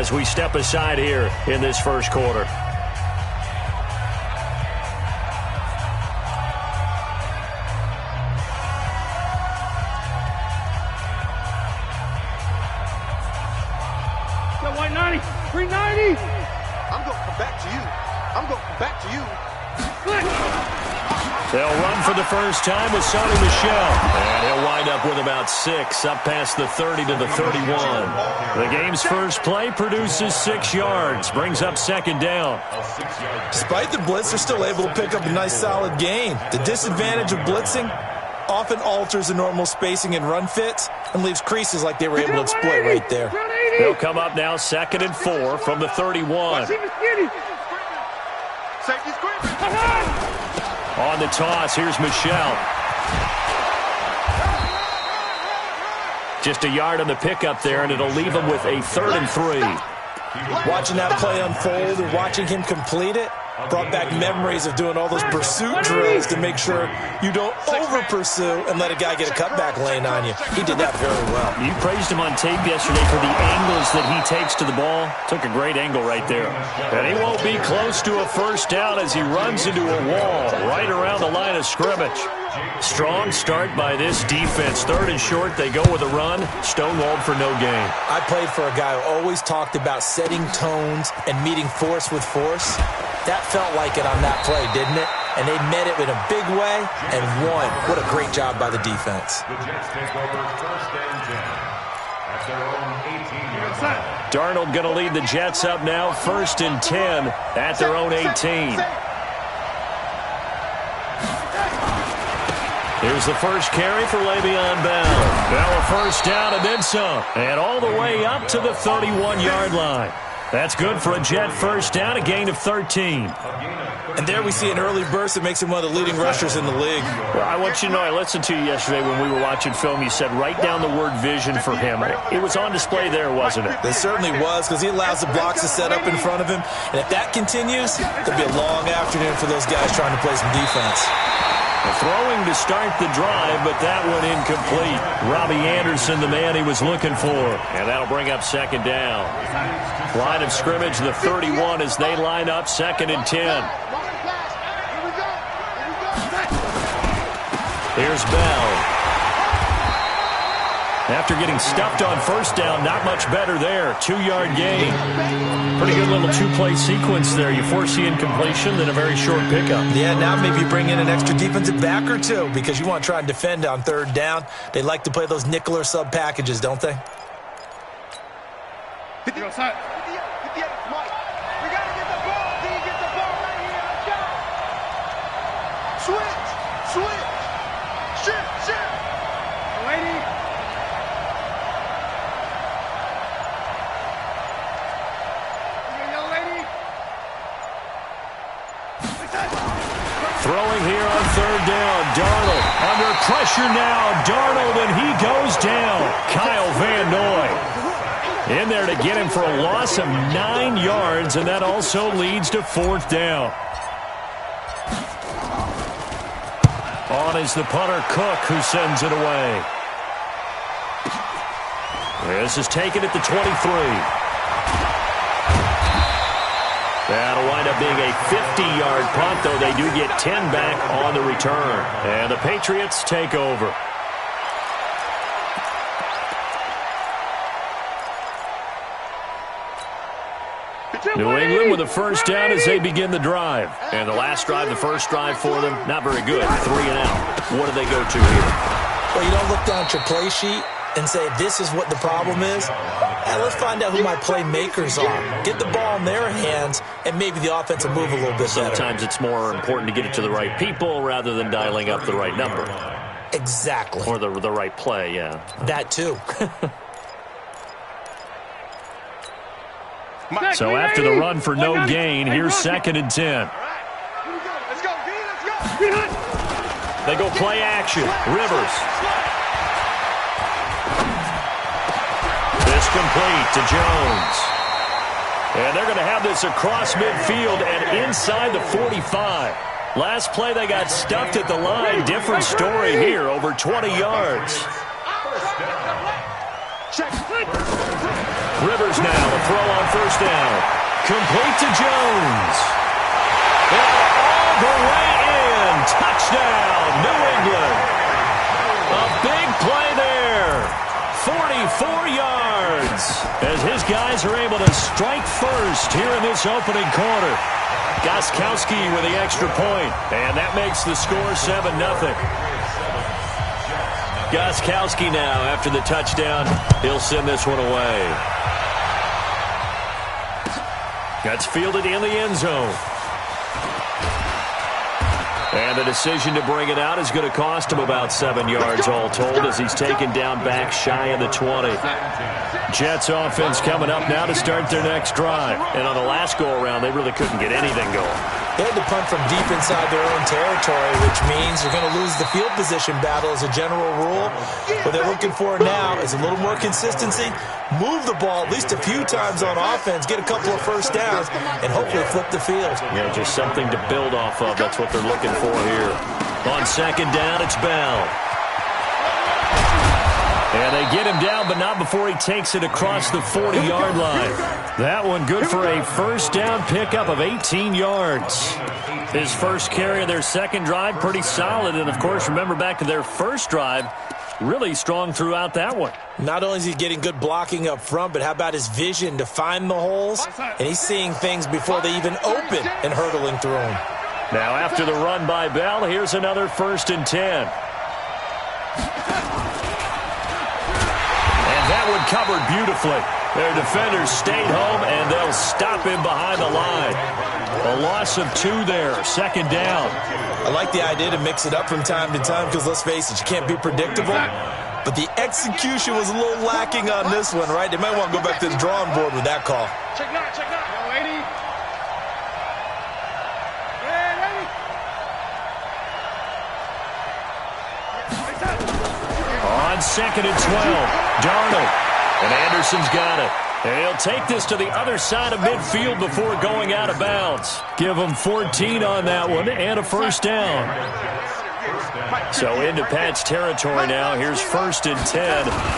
as we step aside here in this first quarter. White 90, 390. I'm going to come back to you. I'm going to come back to you. They'll run for the first time with Sonny Michel. And he'll wind up with about 6, up past the 30 to the 31. The game's first play produces 6 yards, brings up second down. Despite the blitz, they're still able to pick up a nice solid gain. The disadvantage of blitzing often alters the normal spacing and run fits and leaves creases like they were able to exploit right there. They'll come up now 2nd and 4 from the 31. On the toss, here's Michel. Just a yard on the pickup there, and it'll leave him with a 3rd and 3. Watching that play unfold and watching him complete it brought back memories of doing all those pursuit drills to make sure you don't over-pursue and let a guy get a cutback lane on you. He did that very well. You praised him on tape yesterday for the angles that he takes to the ball. Took a great angle right there. And he won't be close to a first down as he runs into a wall right around the line of scrimmage. Strong start by this defense. 3rd and short, they go with a run. Stonewalled for no gain. I played for a guy who always talked about setting tones and meeting force with force. That felt like it on that play, didn't it? And they met it in a big way and won. What a great job by the defense. The Jets take over 1st and 10 at their own 18-yard line. Darnold going to lead the Jets up now, 1st and 10 at their own 18. Here's the first carry for Le'Veon Bell. Bell a first down and then some. And all the way up to the 31-yard line. That's good for a Jet first down, a gain of 13. And there we see an early burst that makes him one of the leading rushers in the league. Well, I want you to know, I listened to you yesterday when we were watching film. You said write down the word vision for him. It was on display there, wasn't it? It certainly was, because he allows the blocks to set up in front of him. And if that continues, there'll be a long afternoon for those guys trying to play some defense. Throwing to start the drive, but that one incomplete. Robbie Anderson, the man he was looking for. And that'll bring up second down. Line of scrimmage, the 31 as they line up 2nd and 10. Here's Bell. After getting stuffed on first down, not much better there. 2-yard gain. Pretty good little 2-play sequence there. You force the incompletion, then a very short pickup. Yeah, now maybe you bring in an extra defensive back or two because you want to try and defend on 3rd down. They like to play those nickel or sub packages, don't they? Throwing here on 3rd down. Darnold under pressure now. Darnold, and he goes down. Kyle Van Noy in there to get him for a loss of 9 yards, and that also leads to 4th down. On is the punter, Cook, who sends it away. This is taken at the 23. That'll wind up being a 50-yard punt, though they do get 10 back on the return. And the Patriots take over. New England with a first down as they begin the drive. And the last drive, the first drive for them, not very good. 3 and out. What do they go to here? Well, you don't look down at your play sheet and say, this is what the problem is. Let's find out who my playmakers are. Get the ball in their hands, and maybe the offense will move a little bit better. Sometimes it's more important to get it to the right people rather than dialing up the right number. Exactly. Or the right play, yeah. That too. So after the run for no gain, here's 2nd and 10. They go play action. Rivers. This complete to Jones. And they're going to have this across midfield and inside the 45. Last play they got stuffed at the line. Different story here, over 20 yards. Rivers now, a throw on touchdown. Complete to Jones. And all the way in. Touchdown, New England. A big play there. 44 yards. As his guys are able to strike first here in this opening quarter. Gostkowski with the extra point. And that makes the score 7-0. Gostkowski now, after the touchdown, he'll send this one away. That's fielded in the end zone. And the decision to bring it out is going to cost him about 7 yards all told as he's taken down back shy of the 20. Jets offense coming up now to start their next drive. And on the last go-around, they really couldn't get anything going. They had to punt from deep inside their own territory, which means you're going to lose the field position battle as a general rule. What they're looking for now is a little more consistency, move the ball at least a few times on offense, get a couple of first downs, and hopefully flip the field. Yeah, just something to build off of. That's what they're looking for here. On second down, it's Bell. And they get him down, but not before he takes it across the 40-yard line. That one good for a first down pickup of 18 yards. His first carry of their second drive, pretty solid. And, of course, remember back to their first drive, really strong throughout that one. Not only is he getting good blocking up front, but how about his vision to find the holes? And he's seeing things before they even open and hurtling through them. Now, after the run by Bell, here's another 1st and 10. That one covered beautifully. Their defenders stayed home, and they'll stop him behind the line. A loss of 2 there, second down. I like the idea to mix it up from time to time because, let's face it, you can't be predictable. But the execution was a little lacking on this one, right? They might want to go back to the drawing board with that call. Check now, check now. Yo, 80. On second and 12, Darnold. And Anderson's got it. And he'll take this to the other side of midfield before going out of bounds. Give him 14 on that one and a first down. So into Pat's territory now. Here's 1st and 10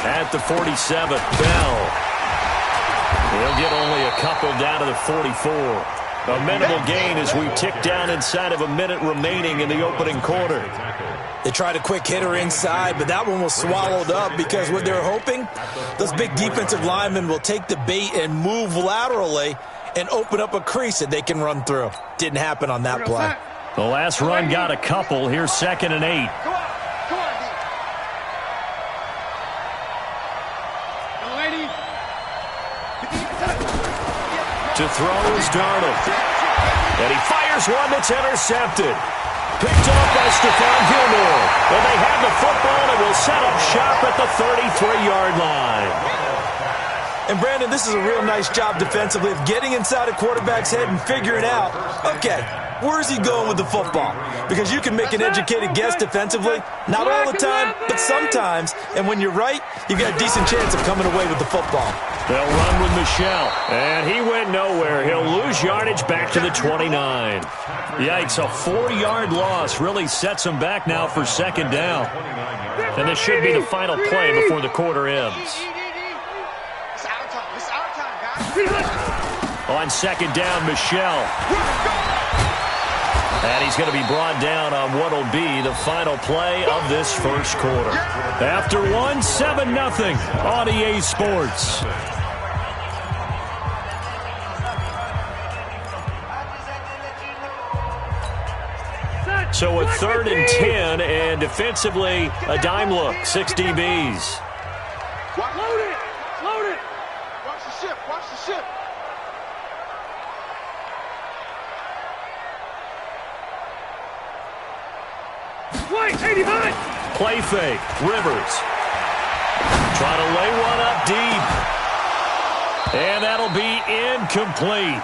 at the 47. Bell. He'll get only a couple down to the 44. A minimal gain as we tick down inside of a minute remaining in the opening quarter. They tried a quick hitter inside, but that one was swallowed up because what they're hoping, those big defensive linemen will take the bait and move laterally and open up a crease that they can run through. Didn't happen on that play. The last run got a couple. Here's 2nd and 8. To throw is Darnold. And he fires one that's intercepted. Picked off by Stephon Gilmore. And they have the football and will set up shop at the 33-yard line. And, Brandon, this is a real nice job defensively of getting inside a quarterback's head and figuring out, okay, where's he going with the football? Because you can make an educated guess defensively, not all the time, but sometimes. And when you're right, you've got a decent chance of coming away with the football. They'll run with Michelle. And he went nowhere. He'll lose yardage back to the 29. Yikes, a 4-yard loss really sets him back now for second down. And this should be the final play before the quarter ends. On second down, Michelle. And he's going to be brought down on what will be the final play of this first quarter. After one, 7-0 on EA Sports. So a 3rd and 10, and defensively, a dime look, 6 DBs. Load it! Load it! Watch the ship, watch the ship. Wait, 80 behind! Play fake, Rivers. Trying to lay one up deep. And that'll be incomplete.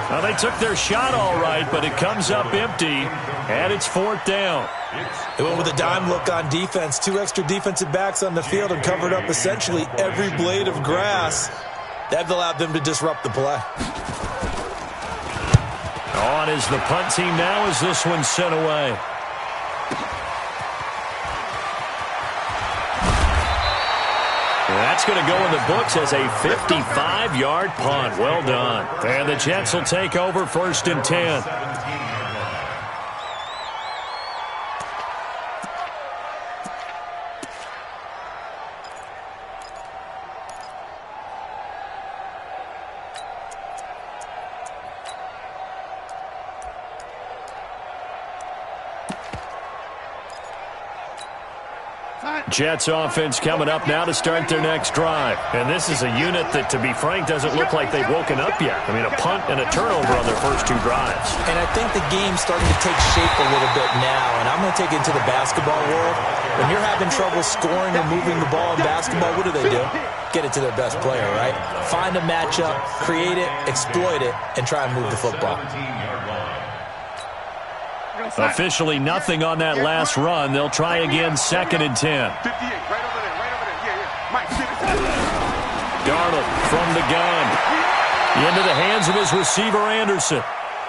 Now, they took their shot all right, but it comes up empty, and it's 4th down. They went with a dime look on defense. 2 extra defensive backs on the field and covered up essentially every blade of grass. That allowed them to disrupt the play. On is the punt team now as this one's sent away. That's going to go in the books as a 55-yard punt. Well done. And the Jets will take over 1st and 10. Jets offense coming up now to start their next drive. And this is a unit that, to be frank, doesn't look like they've woken up yet. I mean, a punt and a turnover on their first 2 drives. And I think the game's starting to take shape a little bit now. And I'm going to take it into the basketball world. When you're having trouble scoring or moving the ball in basketball, what do? Get it to their best player, right? Find a matchup, create it, exploit it, and try and move the football. Officially nothing on that last run. They'll try again 2nd and 10. 58, right over there, right over there. Yeah. Mike, Darnold from the gun. Into the hands of his receiver, Anderson.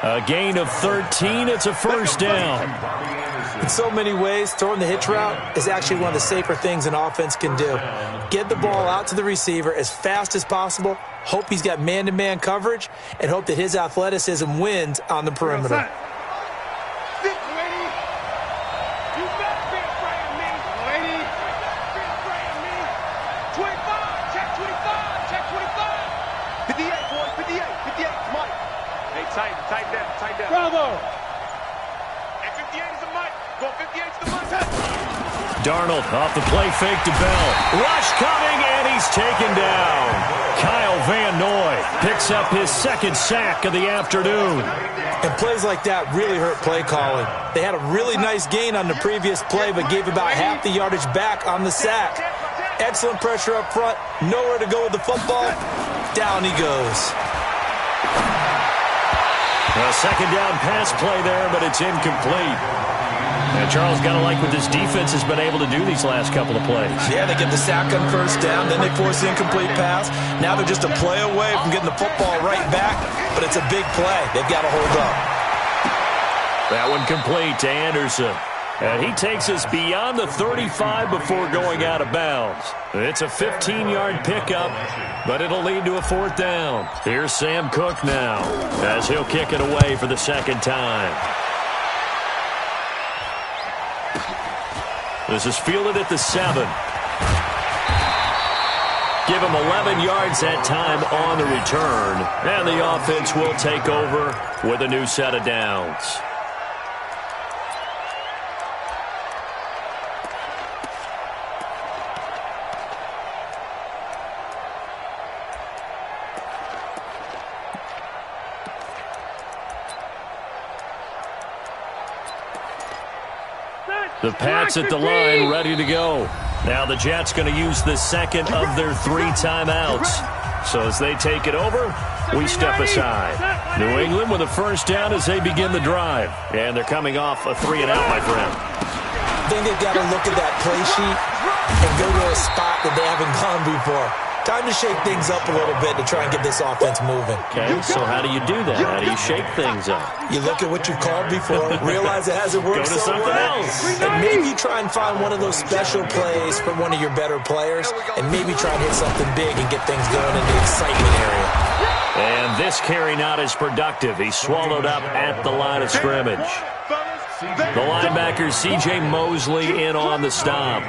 A gain of 13. It's a 1st down. In so many ways, throwing the hitch route is actually one of the safer things an offense can do. Get the ball out to the receiver as fast as possible, hope he's got man-to-man coverage, and hope that his athleticism wins on the perimeter. Tight down. Bravo. And 58 is the Mike. Go 58 is the Mike. Darnold off the play fake to Bell. Rush coming, and he's taken down. Kyle Van Noy picks up his 2nd sack of the afternoon. And plays like that really hurt play calling. They had a really nice gain on the previous play, but gave about half the yardage back on the sack. Excellent pressure up front. Nowhere to go with the football. Down he goes. A 2nd down pass play there, but it's incomplete. And Charles, got to like what this defense has been able to do these last couple of plays. Yeah, they get the sack on 1st down, then they force the incomplete pass. Now they're just a play away from getting the football right back, but it's a big play. They've got to hold up. That one complete to Anderson. And he takes us beyond the 35 before going out of bounds. It's a 15-yard pickup, but it'll lead to a 4th down. Here's Sam Cook now, as he'll kick it away for the 2nd time. This is fielded at the 7. Give him 11 yards that time on the return. And the offense will take over with a new set of downs. The Pats at the line, ready to go. Now the Jets going to use the 2nd of their 3 timeouts. So as they take it over, we step aside. New England with a 1st down as they begin the drive. And they're coming off a 3-and-out, my friend. I think they've got to look at that play sheet and go to a spot that they haven't gone before. Time to shake things up a little bit to try and get this offense moving. Okay, so how do you do that? How do you shake things up? You look at what you've called before, realize it hasn't worked Go to so something well, else. and maybe try and find one of those special plays from one of your better players, and maybe try and hit something big and get things going in the excitement area. And this carry not as productive. He's swallowed up at the line of scrimmage. The linebacker, C.J. Mosley, in on the stop.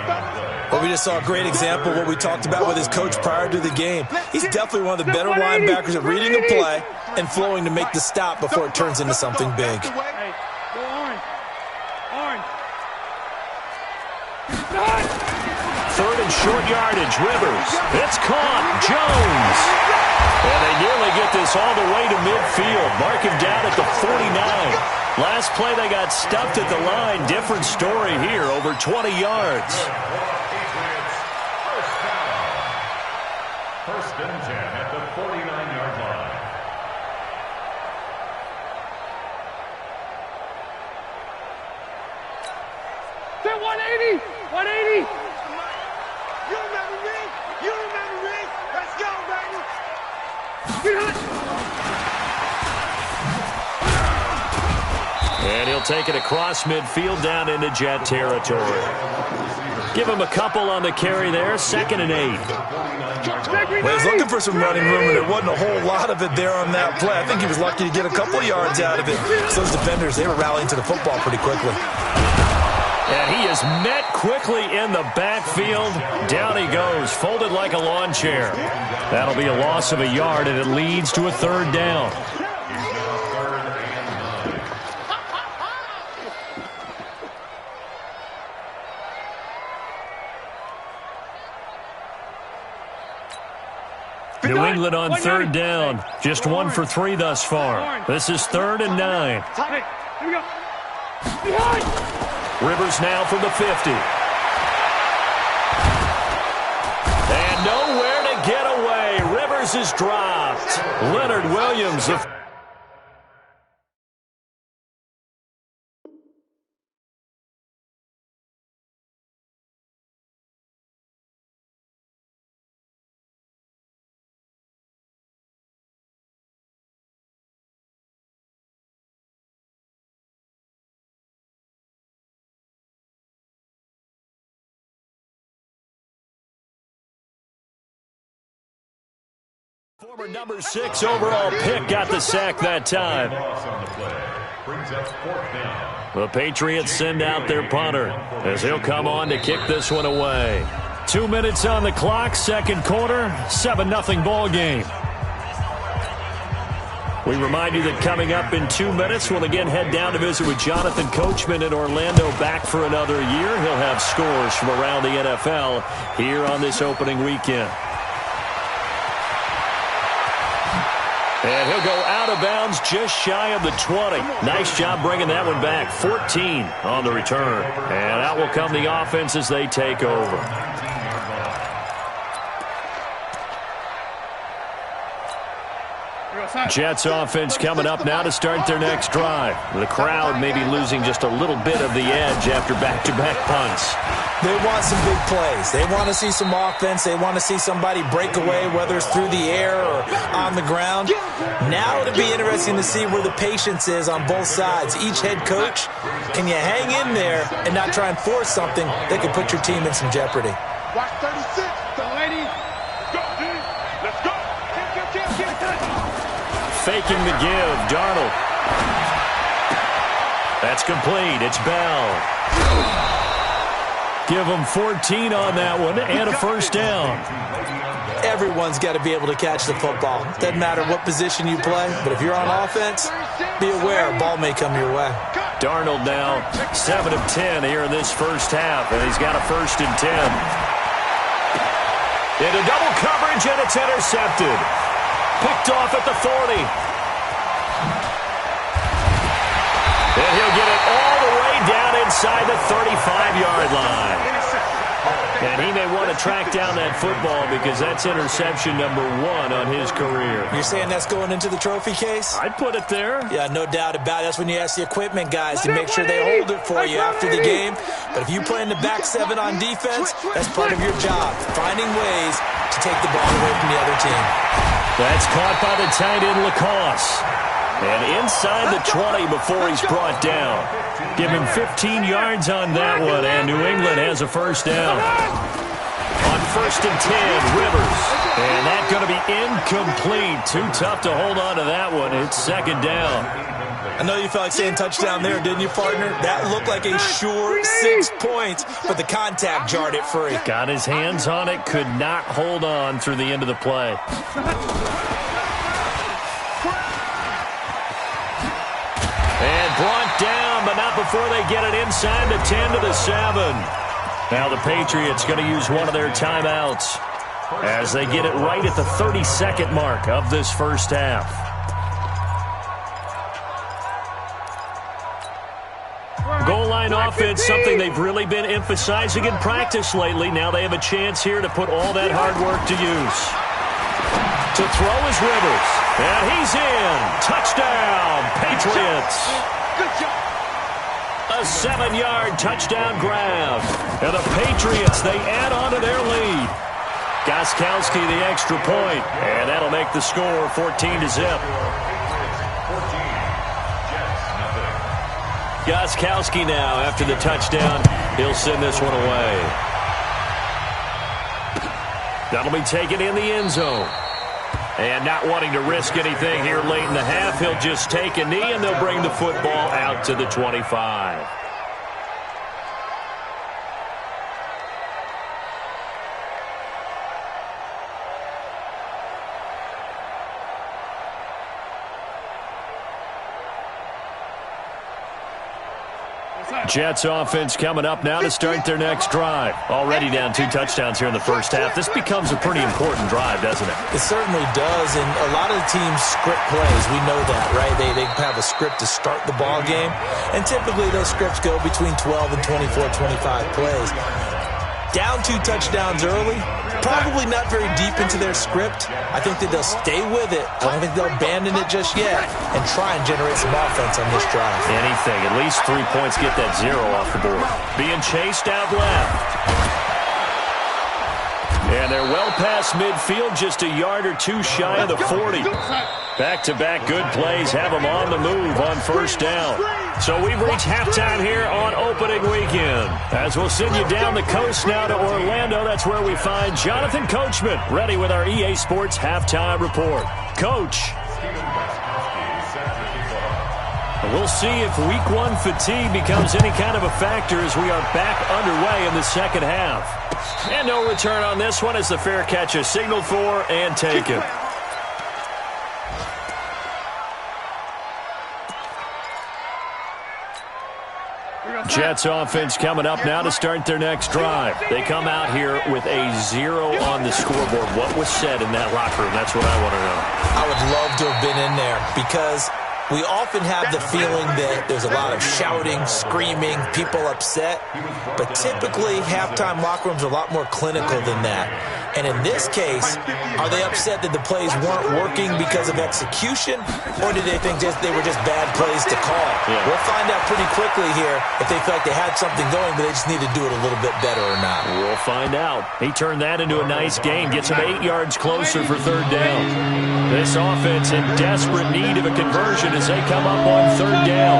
Well, we just saw a great example of what we talked about with his coach prior to the game. He's definitely one of the better linebackers at reading a play and flowing to make the stop before it turns into something big. Hey, go orange. Orange. 3rd and short yardage, Rivers. It's caught. Jones. And they nearly get this all the way to midfield. Mark him down at the 49. Last play they got stuffed at the line. Different story here, over 20 yards. 1st and 10 at the 49-yard line. They're 180. 180. You remember me? You remember me? Let's go, baby. And he'll take it across midfield down into Jet territory. Give him a couple on the carry there, 2nd and 8. Well, he's looking for some running room, and there wasn't a whole lot of it there on that play. I think he was lucky to get a couple yards out of it. So those defenders, they were rallying to the football pretty quickly. And he is met quickly in the backfield. Down he goes, folded like a lawn chair. That'll be a loss of a yard, and it leads to a 3rd down. New England on 3rd down. Just 1 for 3 thus far. This is 3rd and 9. Hey, here we go. Behind. Rivers now from the 50. And nowhere to get away. Rivers is dropped. Leonard Williams. Former number 6 overall pick got the sack that time. The Patriots send out their punter as he'll come on to kick this one away. 2 minutes on the clock, 2nd quarter, 7-0 ball game. We remind you that coming up in 2 minutes, we'll again head down to visit with Jonathan Coachman in Orlando, back for another year. He'll have scores from around the NFL here on this opening weekend. And he'll go out of bounds just shy of the 20. Nice job bringing that one back. 14 on the return. And out will come the offense as they take over. Jets offense coming up now to start their next drive. The crowd may be losing just a little bit of the edge after back-to-back punts. They want some big plays. They want to see some offense. They want to see somebody break away, whether it's through the air or on the ground. Now it'll be interesting to see where the patience is on both sides. Each head coach, can you hang in there and not try and force something that could put your team in some jeopardy? Watch 36. The lady. Go, dude. Let's go. Faking the give, Darnold. That's complete. It's Bell. Give them 14 on that one and a 1st down. Everyone's got to be able to catch the football. Doesn't matter what position you play, but if you're on offense, be aware a ball may come your way. Darnold now 7 of 10 here in this first half, and he's got a 1st and 10. Into double coverage, and it's intercepted. Picked off at the 40. And he'll get it all the way down inside the 35-yard line. And he may want to track down that football because that's interception number 1 on his career. You're saying that's going into the trophy case? I'd put it there. Yeah, no doubt about it. That's when you ask the equipment guys to make sure they hold it for you after the game. But if you play in the back 7 on defense, that's part of your job, finding ways to take the ball away from the other team. That's caught by the tight end, Lacoste. And inside the 20 before he's brought down. Give him 15 yards on that one, and New England has a 1st down. On 1st and 10, Rivers. And that's going to be incomplete. Too tough to hold on to that one. It's 2nd down. I know you felt like saying touchdown there, didn't you, partner? That looked like a sure 6 points, but the contact jarred it free. Got his hands on it, could not hold on through the end of the play. And brought down, but not before they get it inside the 10 to the 7. Now the Patriots going to use one of their timeouts as they get it right at the 32nd mark of this first half. Goal line offense, something they've really been emphasizing in practice lately. Now they have a chance here to put all that hard work to use. To throw is Rivers. And he's in. Touchdown, Patriots. A 7-yard touchdown grab. And the Patriots, they add on to their lead. Gostkowski the extra point. And that'll make the score 14-0. Gostkowski now after the touchdown. He'll send this one away. That'll be taken in the end zone. And not wanting to risk anything here late in the half, he'll just take a knee, and they'll bring the football out to the 25. Jets offense coming up now to start their next drive. Already down 2 touchdowns here in the first half. This becomes a pretty important drive, doesn't it? It certainly does, and a lot of the teams script plays. We know that, right? They have a script to start the ball game, and typically those scripts go between 12 and 24, 25 plays. Down 2 touchdowns early, probably not very deep into their script. I think that they'll stay with it. I don't think they'll abandon it just yet and try and generate some offense on this drive. Anything, at least 3 points, get that 0 off the board. Being chased out left. And they're well past midfield, just a yard or 2 shy of the 40. Back-to-back good plays have them on the move on first down. So we've reached halftime here on opening weekend. As we'll send you down the coast now to Orlando, that's where we find Jonathan Coachman, ready with our EA Sports halftime report. Coach. We'll see if week 1 fatigue becomes any kind of a factor as we are back underway in the second half. And no return on this one as the fair catch is signaled for and taken. Jets offense coming up now to start their next drive. They come out here with a 0 on the scoreboard. What was said in that locker room? That's what I want to know. I would love to have been in there because we often have the feeling that there's a lot of shouting, screaming, people upset. But typically, halftime locker rooms are a lot more clinical than that. And in this case, are they upset that the plays weren't working because of execution? Or did they think they were just bad plays to call? Yeah. We'll find out pretty quickly here if they felt like they had something going, but they just need to do it a little bit better or not. We'll find out. He turned that into a nice gain, gets him 8 yards closer for third down. This offense in desperate need of a conversion as they come up on third down.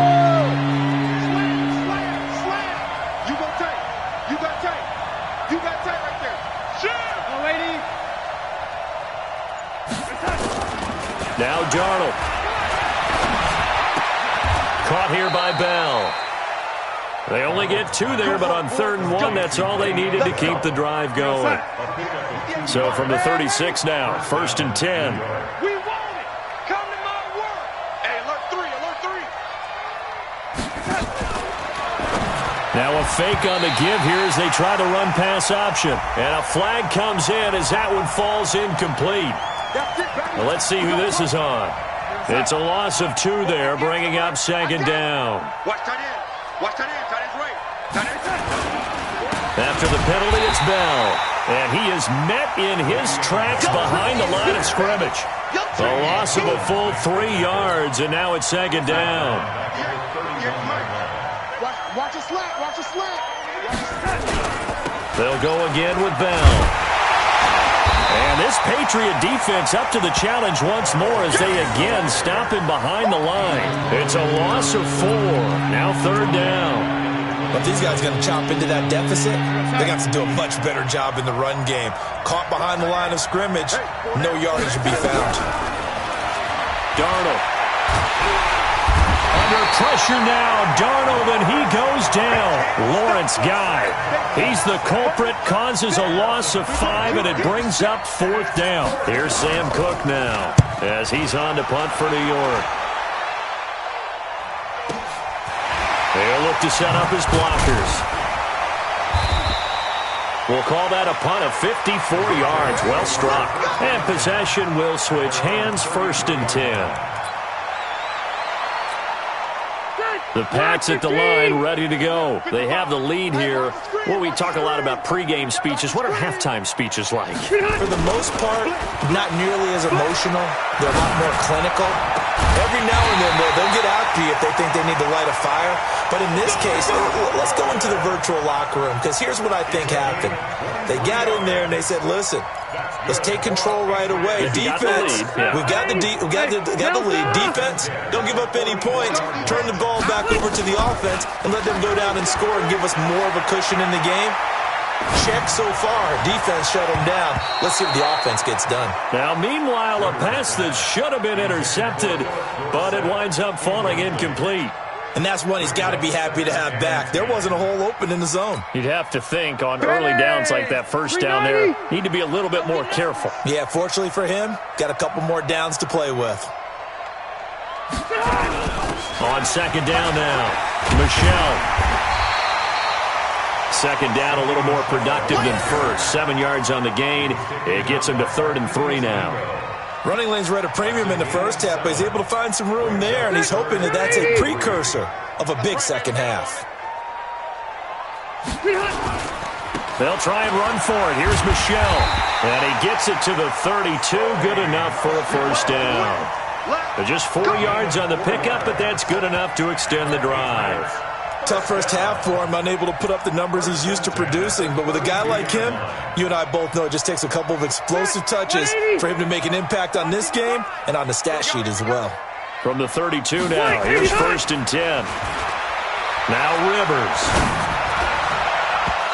You got tape. You got tape. You got tape right there. Shit! Oh, lady. Now Darnold. Caught here by Bell. They only get 2 there, but on 3rd and 1, that's all they needed to keep the drive going. So from the 36 now, 1st and 10. We want it. Come to my work. Hey, alert 3, alert 3. Now a fake on the give here as they try to run pass option. And a flag comes in as that one falls incomplete. Well, let's see who this is on. It's a loss of 2 there, bringing up 2nd down. Watch tight end. Watch tight end. Tight end's right. Tight end's right. After the penalty, it's Bell. And he is met in his tracks behind the line of scrimmage. A loss of a full 3 yards, and now it's 2nd down. Watch a slant. Watch a slant. They'll go again with Bell. And this Patriot defense up to the challenge once more as they again stop him behind the line. It's a loss of 4. Now 3rd down. But these guys are going to chop into that deficit. They got to do a much better job in the run game. Caught behind the line of scrimmage, no yardage to be found. Darnold. Under pressure now, Darnold, and he goes down. Lawrence Guy. He's the culprit, causes a loss of 5, and it brings up 4th down. Here's Sam Cook now as he's on to punt for New York. They'll look to set up his blockers. We'll call that a punt of 54 yards. Well struck. And possession will switch hands, 1st and 10. The Pats at the line, ready to go. They have the lead here. Well, we talk a lot about pregame speeches. What are halftime speeches like? For the most part, not nearly as emotional. They're a lot more clinical. Every now and then, they'll get after you if they think they need to light a fire. But in this case, let's go into the virtual locker room, because here's what I think happened. They got in there and they said, listen, let's take control right away. Defense, we've got the lead. Defense, don't give up any points. Turn the ball back over to the offense and let them go down and score and give us more of a cushion in the game. Check so far. Defense shut him down. Let's see what the offense gets done. Now, meanwhile, a pass that should have been intercepted, but it winds up falling incomplete. And that's one he's got to be happy to have back. There wasn't a hole open in the zone. You'd have to think on early downs like that first down there, need to be a little bit more careful. Yeah, fortunately for him, got a couple more downs to play with. On second down now, Michelle. Second down, a little more productive than first. 7 yards on the gain. It gets him to 3rd and 3 now. Running lanes were at a premium in the first half, but he's able to find some room there, and he's hoping that that's a precursor of a big second half. They'll try and run for it. Here's Michelle. And he gets it to the 32. Good enough for a first down. Just 4 yards on the pickup, but that's good enough to extend the drive. Tough first half for him, unable to put up the numbers he's used to producing. But with a guy like him, you and I both know it just takes a couple of explosive touches for him to make an impact on this game and on the stat sheet as well. From the 32 now, here's 1st and 10. Now Rivers.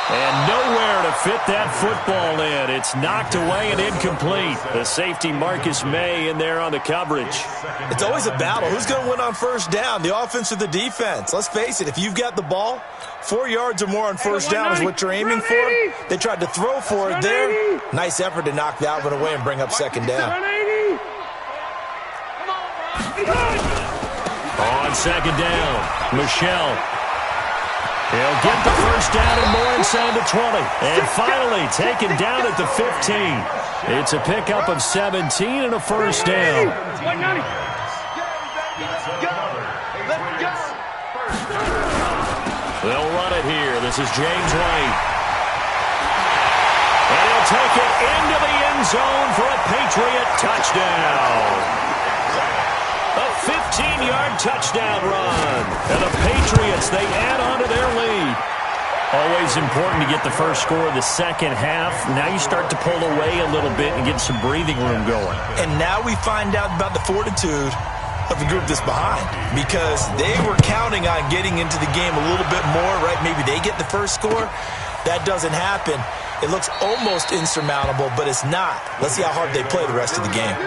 And nowhere to fit that football in. It's knocked away and incomplete. The safety Marcus May in there on the coverage. It's always a battle. Who's going to win on first down, the offense or the defense? Let's face it, if you've got the ball, 4 yards or more on first down is what you're aiming for. They tried to throw for it there. Nice effort to knock that one away and bring up second down. On second down, Michelle. He'll get the first down and more inside the 20. And finally taken down at the 15. It's a pickup of 17 and a first down. They'll run it here. This is James White. And he'll take it into the end zone for a Patriot touchdown. A 15-yard touchdown run. And the Patriots, they add on to their lead. Always important to get the first score of the second half. Now you start to pull away a little bit and get some breathing room going. And now we find out about the fortitude of the group that's behind, because they were counting on getting into the game a little bit more, right? Maybe they get the first score. That doesn't happen. It looks almost insurmountable, but it's not. Let's see how hard they play the rest of the game.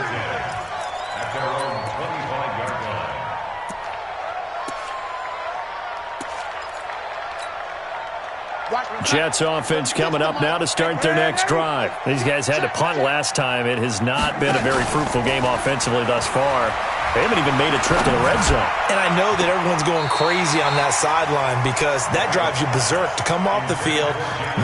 Jets offense coming up now to start their next drive. These guys had to punt last time. It has not been a very fruitful game offensively thus far. They haven't even made a trip to the red zone. And I know that everyone's going crazy on that sideline because that drives you berserk to come off the field,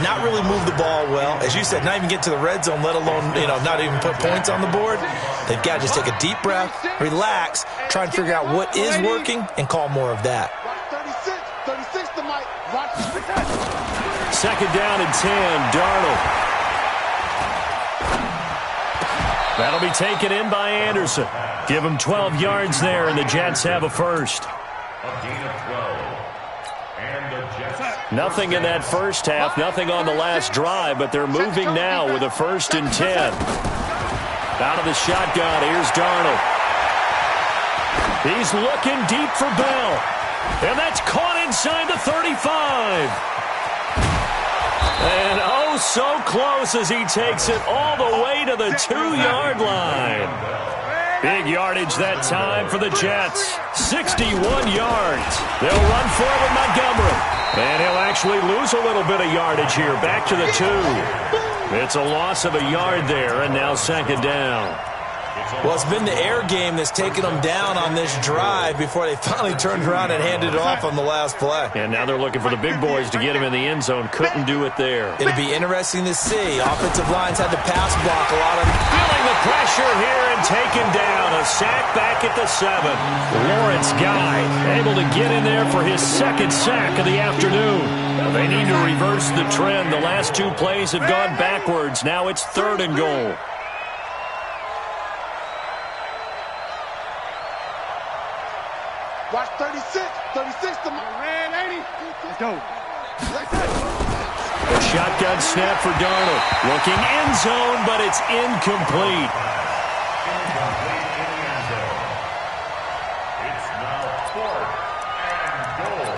not really move the ball well. As you said, not even get to the red zone, let alone, not even put points on the board. They've got to just take a deep breath, relax, try and figure out what is working, and call more of that. 36 to Mike. Second down and 10, Darnold. That'll be taken in by Anderson. Give him 12 yards there, and the Jets have a first. Nothing in that first half, nothing on the last drive, but they're moving now with a 1st and 10. Out of the shotgun, here's Darnold. He's looking deep for Bell. And that's caught inside the 35. And oh, so close as he takes it all the way to the 2-yard line. Big yardage that time for the Jets. 61 yards. They'll run forward Montgomery. And he'll actually lose a little bit of yardage here. Back to the 2. It's a loss of a yard there, and now second down. Well, it's been the air game that's taken them down on this drive before they finally turned around and handed it off on the last play. And now they're looking for the big boys to get him in the end zone. Couldn't do it there. It'll be interesting to see. Offensive lines had to pass block a lot of them. Feeling the pressure here and taken down. A sack back at the 7. Lawrence Guy able to get in there for his second sack of the afternoon. They need to reverse the trend. The last 2 plays have gone backwards. Now it's 3rd and goal. Watch 36 to man, 80. Let's go. The shotgun snap for Darnold. Looking end zone, but it's incomplete. It's now 4th and goal.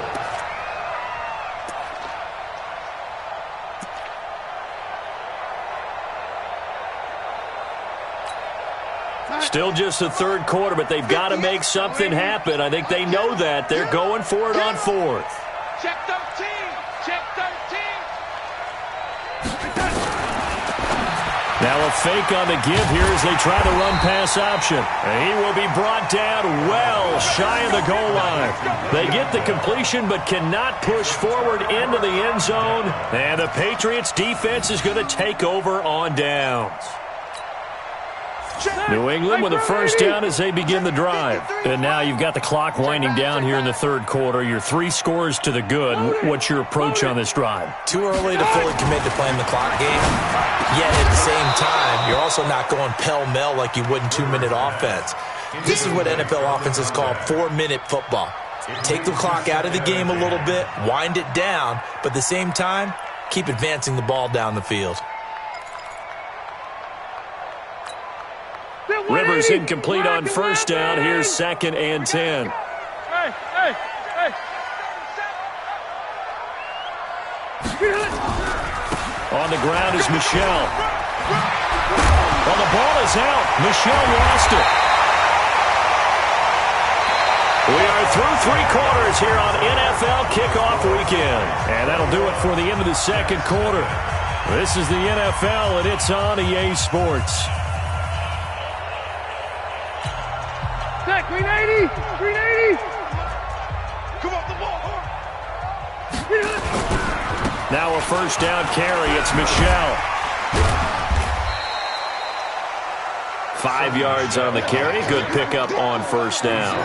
Still just the third quarter, but they've got to make something happen. I think they know that. They're going for it on fourth. Check 13. Check 13. Now a fake on the give here as they try the run-pass option. And he will be brought down well shy of the goal line. They get the completion but cannot push forward into the end zone. And the Patriots defense is going to take over on downs. New England with a first down as they begin the drive. And now you've got the clock winding down here in the third quarter. You're 3 scores to the good. What's your approach on this drive? Too early to fully commit to playing the clock game. Yet at the same time, you're also not going pell-mell like you would in 2-minute offense. This is what NFL offenses call 4-minute football. Take the clock out of the game a little bit, wind it down, but at the same time, keep advancing the ball down the field. Rivers incomplete on first down. Here's 2nd and 10. Hey. On the ground is Michelle. Well, the ball is out. Michelle lost it. We are through 3 quarters here on NFL Kickoff Weekend. And that'll do it for the end of the second quarter. This is the NFL, and it's on EA Sports. Green 80! Green 80! Come off the ball. Now a first down carry. It's Michelle. 5 yards on the carry. Good pickup on first down.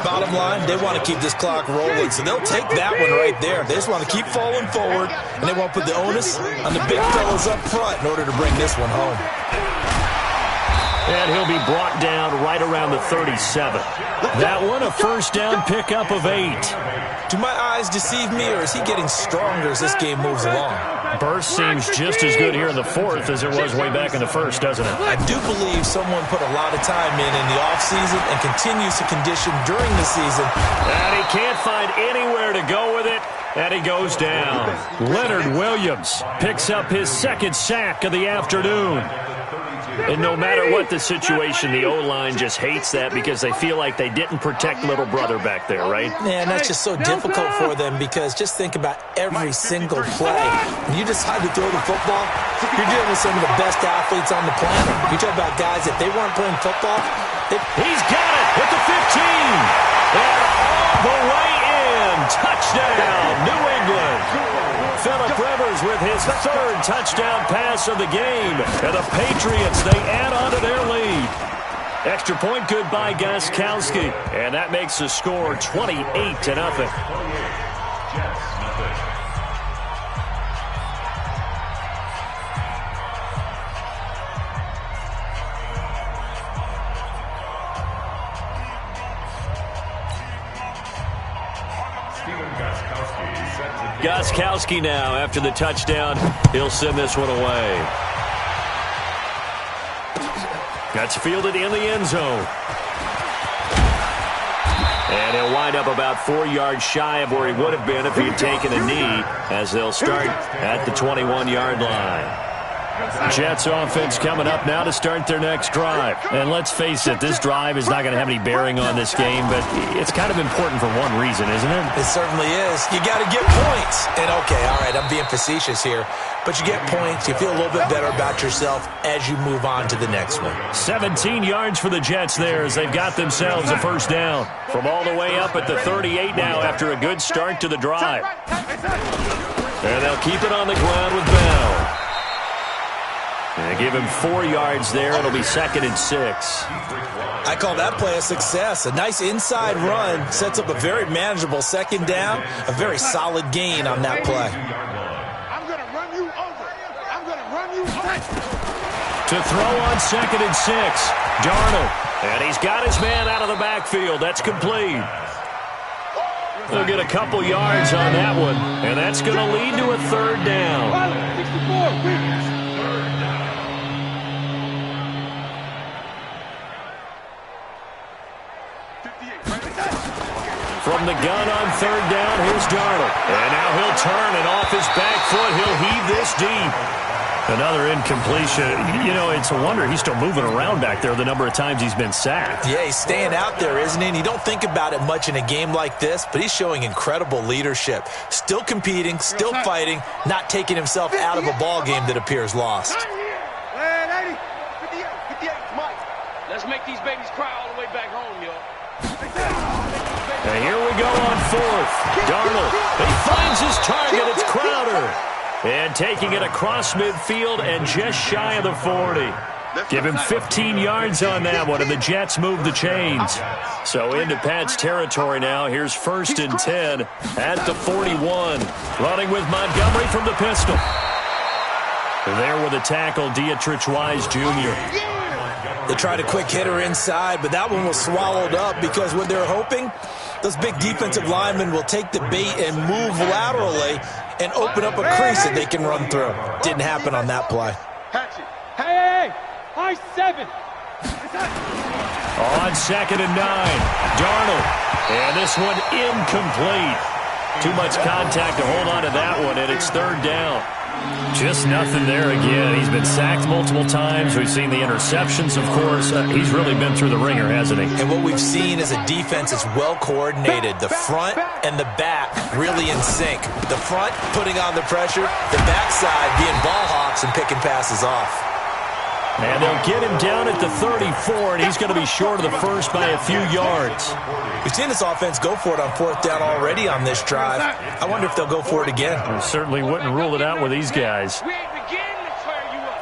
Bottom line, they want to keep this clock rolling, so they'll take that one right there. They just want to keep falling forward, and they want to put the onus on the big fellas up front in order to bring this one home. And he'll be brought down right around the 37. That one, a first down pickup of 8. Do my eyes deceive me, or is he getting stronger as this game moves along? Burst seems just as good here in the fourth as it was way back in the first, doesn't it? I do believe someone put a lot of time in the offseason and continues to condition during the season. And he can't find anywhere to go with it, and he goes down. Leonard Williams picks up his 2nd sack of the afternoon. And no matter what the situation, the O-line just hates that because they feel like they didn't protect little brother back there, right? Man, that's just so difficult for them because just think about every single play. When you decide to throw the football, you're dealing with some of the best athletes on the planet. You talk about guys, if they weren't playing football, he's got it at the 15. And all the way in. Touchdown, New England. Phillip Rivers with his 3rd touchdown pass of the game. And the Patriots, they add on to their lead. Extra point good by Gostkowski. And that makes the score 28-0. Gostkowski now after the touchdown. He'll send this one away. That's fielded in the end zone. And he'll wind up about 4 yards shy of where he would have been if he had taken a knee, as they'll start at the 21-yard line. Jets offense coming up now to start their next drive. And let's face it, this drive is not going to have any bearing on this game, but it's kind of important for one reason, isn't it? It certainly is. You got to get points. And okay, all right, I'm being facetious here, but you get points, you feel a little bit better about yourself as you move on to the next one. 17 yards for the Jets there as they've got themselves a first down. From all the way up at the 38 now after a good start to the drive. And they'll keep it on the ground with Bell. And they give him 4 yards there. It'll be 2nd and 6. I call that play a success. A nice inside run sets up a very manageable 2nd down. A very solid gain on that play. I'm going to run you over. I'm going to run you over. To throw on 2nd and 6. Darnold. And he's got his man out of the backfield. That's complete. They'll get a couple yards on that one. And that's going to lead to a 3rd down. 64. From the gun on 3rd down, here's Darnold. And now he'll turn, and off his back foot, he'll heave this deep. Another incompletion. You know, it's a wonder he's still moving around back there the number of times he's been sacked. Yeah, he's staying out there, isn't he? And you don't think about it much in a game like this, but he's showing incredible leadership. Still competing, still fighting, not taking himself out of a ball game that appears lost. Let's make these babies cry all the way back home, y'all. And here we go on fourth. Darnold, he finds his target. It's Crowder. And taking it across midfield and just shy of the 40. Give him 15 yards on that one, and the Jets move the chains. So into Pat's territory now. Here's 1st and 10 at the 41. Running with Montgomery from the pistol. There with a tackle, Dietrich Wise Jr. They tried a quick hitter inside, but that one was swallowed up because what they're hoping, those big defensive linemen will take the bait and move laterally and open up a crease that they can run through. Didn't happen on that play. Hey, high 7. On 2nd and 9, Darnold. And this one incomplete. Too much contact to hold on to that one, and it's 3rd down. Just nothing there again. He's been sacked multiple times. We've seen the interceptions, of course. He's really been through the ringer, hasn't he? And what we've seen is a defense that's well coordinated. The front and the back really in sync. The front putting on the pressure, the backside being ball hawks and picking passes off. And they'll get him down at the 34, and he's going to be short of the first by a few yards. We've seen this offense go for it on 4th down already on this drive. I wonder if they'll go for it again. I certainly wouldn't rule it out with these guys. We ain't beginning to clear you up.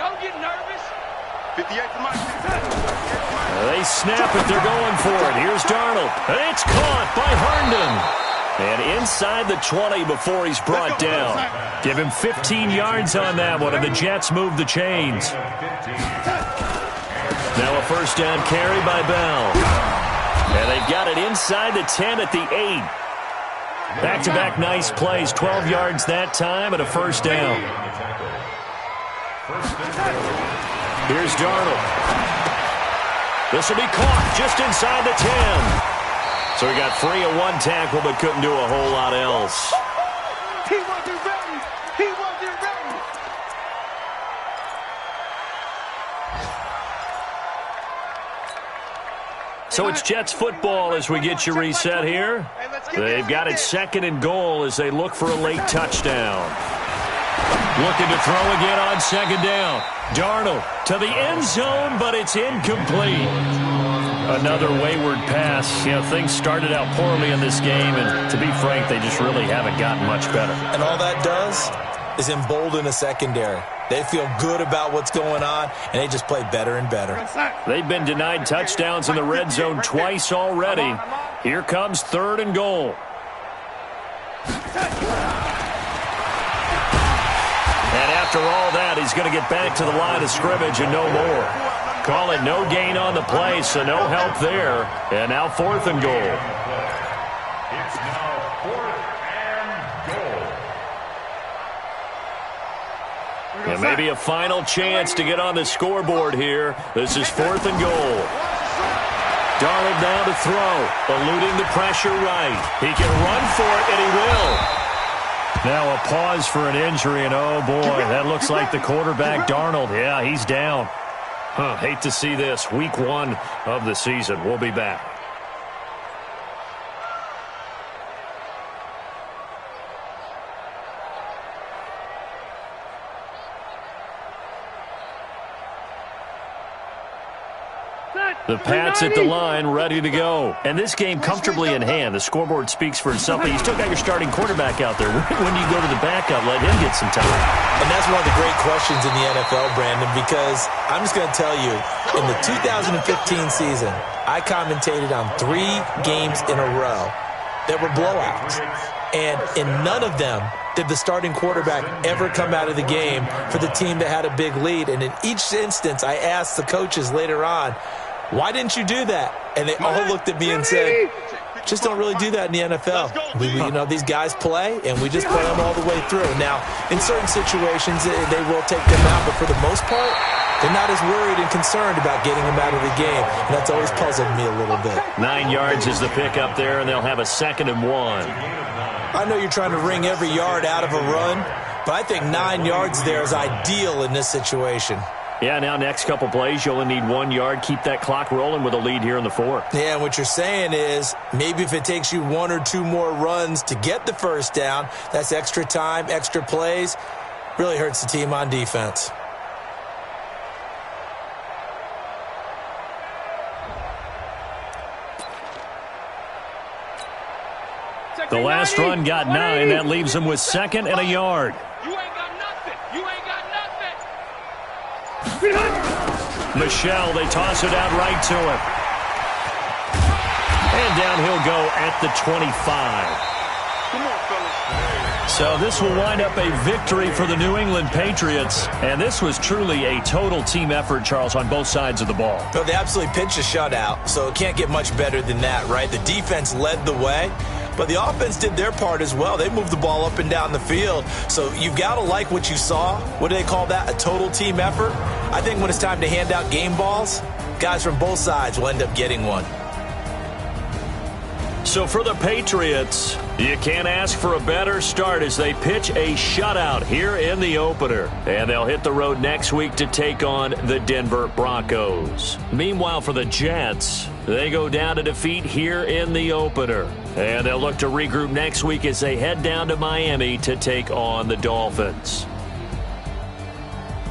Don't get nervous. 58 to my They snap it. They're going for it. Here's Darnold. And it's caught by Herndon. And inside the 20 before he's brought down. Give him 15 yards on that one, and the Jets move the chains. Now a 1st down carry by Bell. And they've got it inside the 10 at the 8. Back-to-back nice plays. 12 yards that time and a 1st down. Here's Darnold. This will be caught just inside the 10. So he got free of one tackle but couldn't do a whole lot else. He wasn't ready. He wasn't ready. So it's Jets football as we get you reset here. They've got it 2nd and goal as they look for a late touchdown. Looking to throw again on 2nd down. Darnold to the end zone, but it's incomplete. Another wayward pass. You know, things started out poorly in this game, and to be frank, they just really haven't gotten much better. And all that does is embolden a secondary. They feel good about what's going on, and they just play better and better. They've been denied touchdowns in the red zone twice already. Here comes 3rd and goal. And after all that, he's going to get back to the line of scrimmage and no more. Call it no gain on the play, so no help there. And now 4th and goal. It's now 4th and goal. And maybe a final chance to get on the scoreboard here. This is 4th and goal. Darnold now to throw, eluding the pressure right. He can run for it, and he will. Now a pause for an injury, and oh boy, that looks like the quarterback, Darnold. Yeah, he's down. Hate to see this. Week 1 of the season. We'll be back. The Pats at the line, ready to go. And this game comfortably in hand. The scoreboard speaks for itself, but you still got your starting quarterback out there. When do you go to the backup? Let him get some time. And that's one of the great questions in the NFL, Brandon, because I'm just going to tell you, in the 2015 season, I commentated on 3 games in a row that were blowouts. And in none of them did the starting quarterback ever come out of the game for the team that had a big lead. And in each instance, I asked the coaches later on, why didn't you do that? And they all looked at me and said, just don't really do that in the NFL. You know, these guys play, and we just play them all the way through. Now, in certain situations, they will take them out, but for the most part, they're not as worried and concerned about getting them out of the game. And that's always puzzled me a little bit. 9 yards is the pick up there, and they'll have a 2nd and 1. I know you're trying to wring every yard out of a run, But I think 9 yards there is ideal in this situation. Yeah, now next couple plays, you only need 1 yard. Keep that clock rolling with a lead here in the fourth. Yeah, and what you're saying is maybe if it takes you 1 or 2 more runs to get the first down, that's extra time, extra plays. Really hurts the team on defense. The last run got 9. That leaves them with 2nd and a yard. You ain't got nothing. You ain't got nothing. Michelle, they toss it out right to him. And down he'll go at the 25. Come on, fellas. So this will wind up a victory for the New England Patriots. And this was truly a total team effort, Charles, on both sides of the ball. But they absolutely pitched a shutout, so it can't get much better than that, right? The defense led the way, but the offense did their part as well. They moved the ball up and down the field. So you've got to like what you saw. What do they call that? A total team effort? I think when it's time to hand out game balls, guys from both sides will end up getting one. So for the Patriots, you can't ask for a better start as they pitch a shutout here in the opener. And they'll hit the road next week to take on the Denver Broncos. Meanwhile, for the Jets, they go down to defeat here in the opener. And they'll look to regroup next week as they head down to Miami to take on the Dolphins.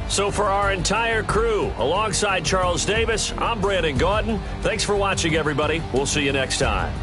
So for our entire crew, alongside Charles Davis, I'm Brandon Gaudin. Thanks for watching, everybody. We'll see you next time.